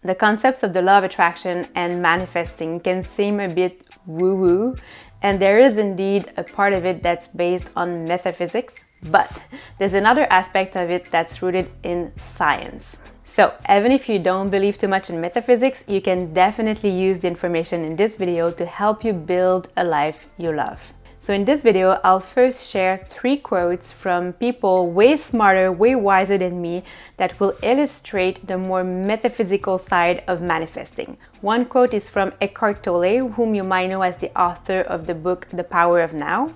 The concepts of the law of attraction and manifesting can seem a bit woo-woo, and there is indeed a part of it that's based on metaphysics, but there's another aspect of it that's rooted in science. So even if you don't believe too much in metaphysics, you can definitely use the information in this video to help you build a life you love. So in this video, I'll first share 3 quotes from people way smarter, way wiser than me that will illustrate the more metaphysical side of manifesting. One quote is from Eckhart Tolle, whom you might know as the author of the book The Power of Now.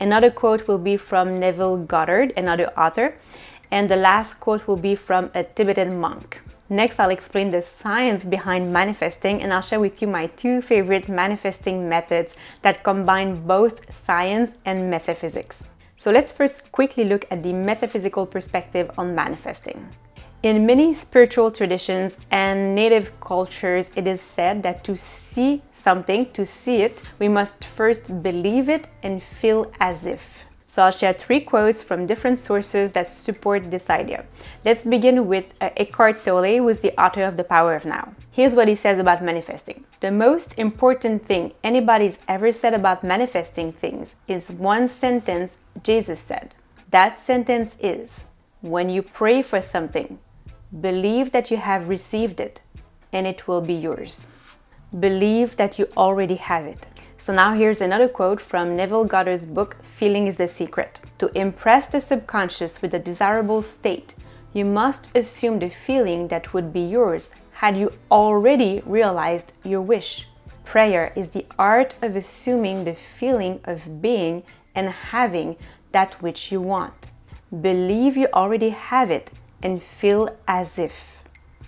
Another quote will be from Neville Goddard, another author. And the last quote will be from a Tibetan monk. Next, I'll explain the science behind manifesting, and I'll share with you my 2 favorite manifesting methods that combine both science and metaphysics. So let's first quickly look at the metaphysical perspective on manifesting. In many spiritual traditions and native cultures, it is said that to see something, to see it, we must first believe it and feel as if. So I'll share 3 quotes from different sources that support this idea. Let's begin with Eckhart Tolle, who is the author of The Power of Now. Here's what he says about manifesting. The most important thing anybody's ever said about manifesting things is one sentence Jesus said. That sentence is, when you pray for something, believe that you have received it and it will be yours. Believe that you already have it. So now here's another quote from Neville Goddard's book, Feeling is the Secret. To impress the subconscious with a desirable state, you must assume the feeling that would be yours had you already realized your wish. Prayer is the art of assuming the feeling of being and having that which you want. Believe you already have it and feel as if.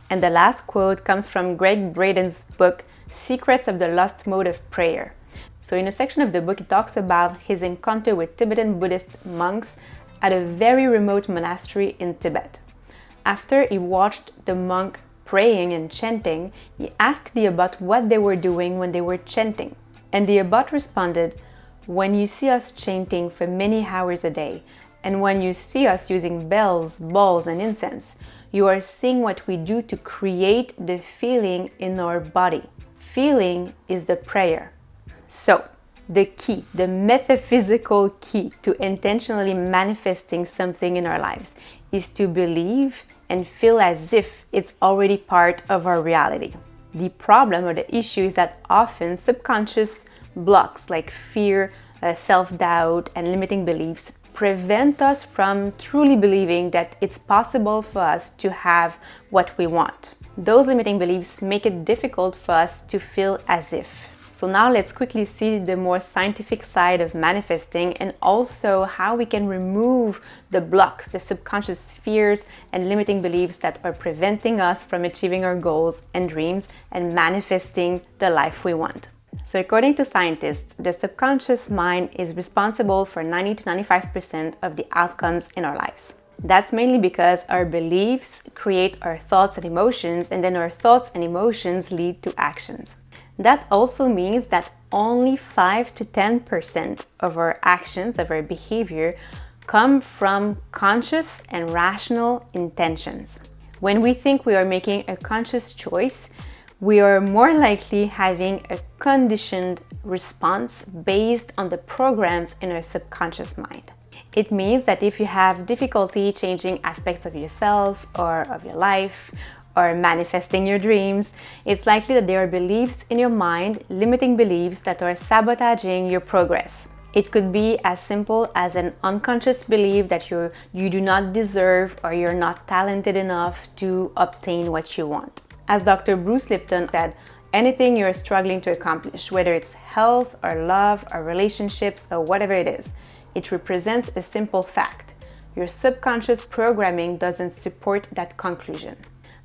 And the last quote comes from Greg Braden's book, Secrets of the Lost Mode of Prayer. So in a section of the book, he talks about his encounter with Tibetan Buddhist monks at a very remote monastery in Tibet. After he watched the monk praying and chanting, he asked the abbot what they were doing when they were chanting. And the abbot responded, "When you see us chanting for many hours a day, and when you see us using bells, balls, and incense, you are seeing what we do to create the feeling in our body. Feeling is the prayer." So, the key, the metaphysical key to intentionally manifesting something in our lives is to believe and feel as if it's already part of our reality. The problem or the issue is that often subconscious blocks like fear, self-doubt, and limiting beliefs prevent us from truly believing that it's possible for us to have what we want. Those limiting beliefs make it difficult for us to feel as if. So now let's quickly see the more scientific side of manifesting and also how we can remove the blocks, the subconscious fears and limiting beliefs that are preventing us from achieving our goals and dreams and manifesting the life we want. So according to scientists, the subconscious mind is responsible for 90 to 95% of the outcomes in our lives. That's mainly because our beliefs create our thoughts and emotions, and then our thoughts and emotions lead to actions. That also means that only 5 to 10% of our actions, of our behavior, come from conscious and rational intentions. When we think we are making a conscious choice, we are more likely having a conditioned response based on the programs in our subconscious mind. It means that if you have difficulty changing aspects of yourself or of your life, or manifesting your dreams, it's likely that there are beliefs in your mind, limiting beliefs that are sabotaging your progress. It could be as simple as an unconscious belief that you do not deserve or you're not talented enough to obtain what you want. As Dr. Bruce Lipton said, anything you're struggling to accomplish, whether it's health or love or relationships or whatever it is, it represents a simple fact. Your subconscious programming doesn't support that conclusion.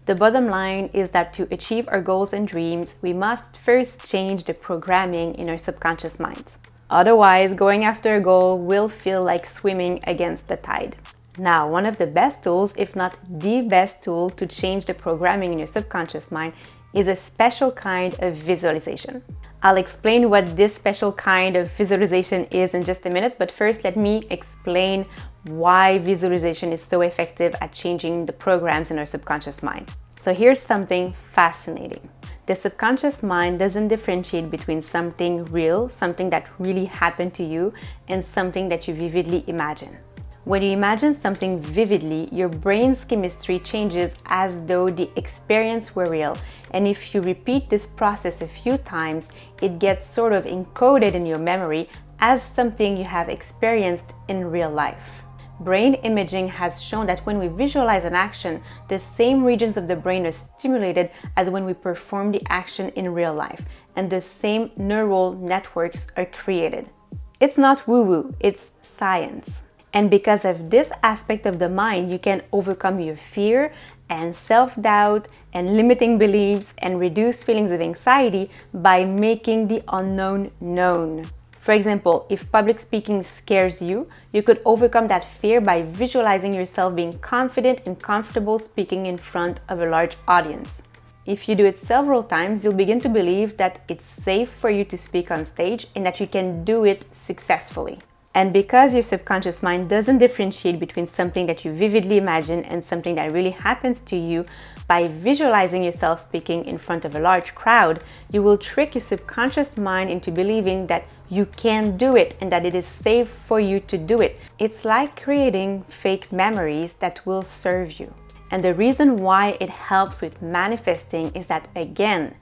The bottom line is that to achieve our goals and dreams, we must first change the programming in our subconscious minds. Otherwise, going after a goal will feel like swimming against the tide. Now, one of the best tools, if not the best tool to change the programming in your subconscious mind is a special kind of visualization. I'll explain what this special kind of visualization is in just a minute, but first let me explain why visualization is so effective at changing the programs in our subconscious mind. So here's something fascinating. The subconscious mind doesn't differentiate between something real, something that really happened to you, and something that you vividly imagine. When you imagine something vividly, your brain's chemistry changes as though the experience were real. And if you repeat this process a few times, it gets sort of encoded in your memory as something you have experienced in real life. Brain imaging has shown that when we visualize an action, the same regions of the brain are stimulated as when we perform the action in real life, and the same neural networks are created. It's not woo-woo, it's science. And because of this aspect of the mind, you can overcome your fear and self-doubt and limiting beliefs and reduce feelings of anxiety by making the unknown known. For example, if public speaking scares you, you could overcome that fear by visualizing yourself being confident and comfortable speaking in front of a large audience. If you do it several times, you'll begin to believe that it's safe for you to speak on stage and that you can do it successfully. And because your subconscious mind doesn't differentiate between something that you vividly imagine and something that really happens to you, by visualizing yourself speaking in front of a large crowd, you will trick your subconscious mind into believing that you can do it and that it is safe for you to do it. It's like creating fake memories that will serve you. And the reason why it helps with manifesting is that, again,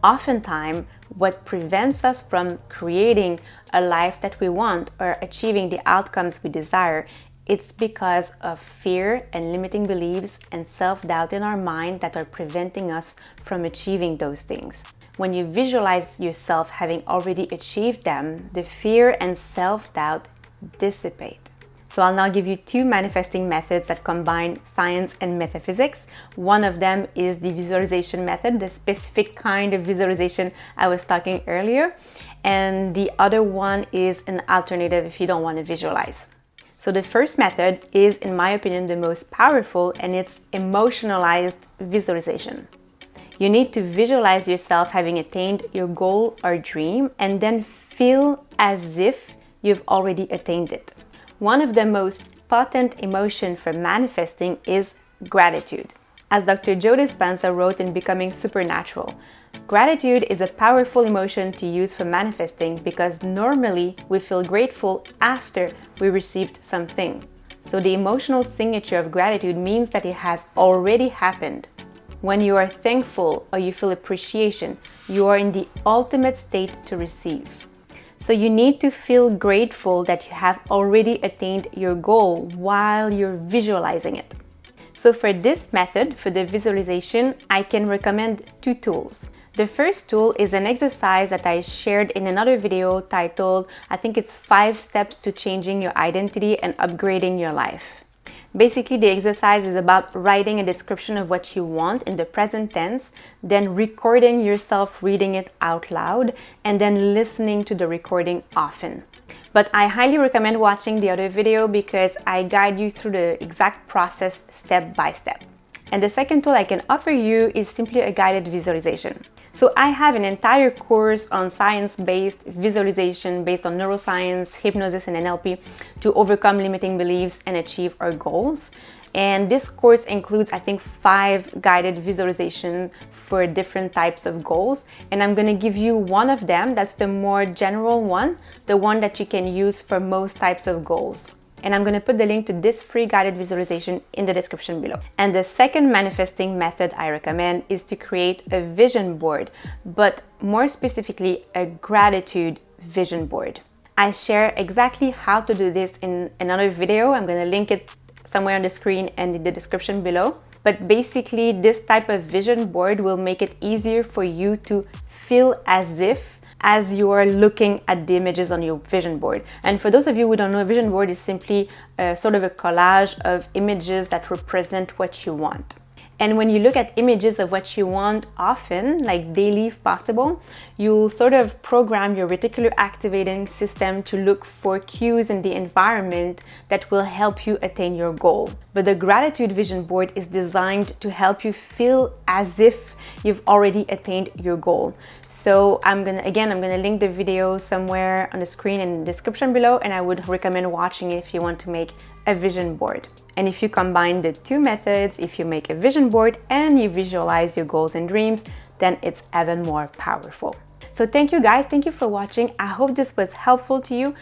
oftentimes what prevents us from creating a life that we want or achieving the outcomes we desire, it's because of fear and limiting beliefs and self-doubt in our mind that are preventing us from achieving those things. When you visualize yourself having already achieved them, the fear and self-doubt dissipate. So I'll now give you two manifesting methods that combine science and metaphysics. One of them is the visualization method, the specific kind of visualization I was talking earlier. And the other one is an alternative if you don't want to visualize. So the first method is, in my opinion, the most powerful, and it's emotionalized visualization. You need to visualize yourself having attained your goal or dream and then feel as if you've already attained it. One of the most potent emotions for manifesting is gratitude. As Dr. Joe Dispenza wrote in Becoming Supernatural, gratitude is a powerful emotion to use for manifesting because normally we feel grateful after we received something. So the emotional signature of gratitude means that it has already happened. When you are thankful or you feel appreciation, you are in the ultimate state to receive. So you need to feel grateful that you have already attained your goal while you're visualizing it. So for this method, for the visualization, I can recommend two tools. The first tool is an exercise that I shared in another video titled, I think it's 5 Steps to Changing Your Identity and Upgrading Your Life. Basically, the exercise is about writing a description of what you want in the present tense, then recording yourself reading it out loud, and then listening to the recording often. But I highly recommend watching the other video because I guide you through the exact process step by step. And the second tool I can offer you is simply a guided visualization. So I have an entire course on science-based visualization based on neuroscience, hypnosis, and NLP to overcome limiting beliefs and achieve our goals. And this course includes, I think, 5 guided visualizations for different types of goals. And I'm going to give you one of them. That's the more general one, the one that you can use for most types of goals. And I'm going to put the link to this free guided visualization in the description below. And the second manifesting method I recommend is to create a vision board, but more specifically, a gratitude vision board. I share exactly how to do this in another video. I'm going to link it somewhere on the screen and in the description below. But basically, this type of vision board will make it easier for you to feel as you are looking at the images on your vision board. And for those of you who don't know, a vision board is simply sort of a collage of images that represent what you want. And when you look at images of what you want often, like daily if possible, you'll sort of program your reticular activating system to look for cues in the environment that will help you attain your goal. But the gratitude vision board is designed to help you feel as if you've already attained your goal. So I'm gonna link the video somewhere on the screen and in the description below, and I would recommend watching it if you want to make a vision board. And if you combine the two methods, if you make a vision board and you visualize your goals and dreams, then it's even more powerful. So thank you guys, thank you for watching. I hope this was helpful to you.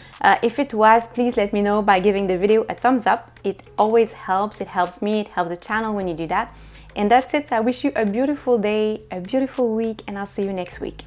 If it was, please let me know by giving the video a thumbs up. It always helps, it helps me, it helps the channel when you do that. And that's it. I wish you a beautiful day, a beautiful week, and I'll see you next week.